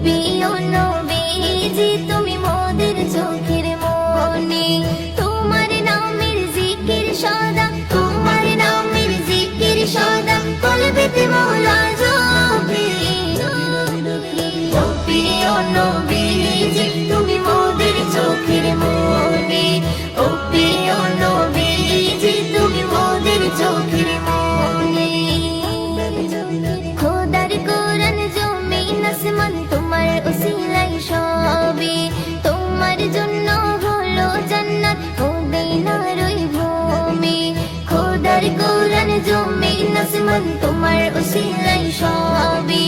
প্রিয় নবীজি তুমি মোদের চোখের মনি, তোমার নামের জিকির সদা, তোমার নামের জিকির সদা কলবেতে মওলা জপি। ও প্রিয় নবীজি তুমি মোদের চোখের মনি, ও প্রিয় নবীজি তুমি মোদের চোখের মনি। খোদার কোরআন জমিন আসমান তোমার উসিলাই সবে, তোমার জন্য হলো জান্নাত মদিনার ওই ভূমি। খোদার কোরআন জমিন আসমান তোমার উসিলাই সবে,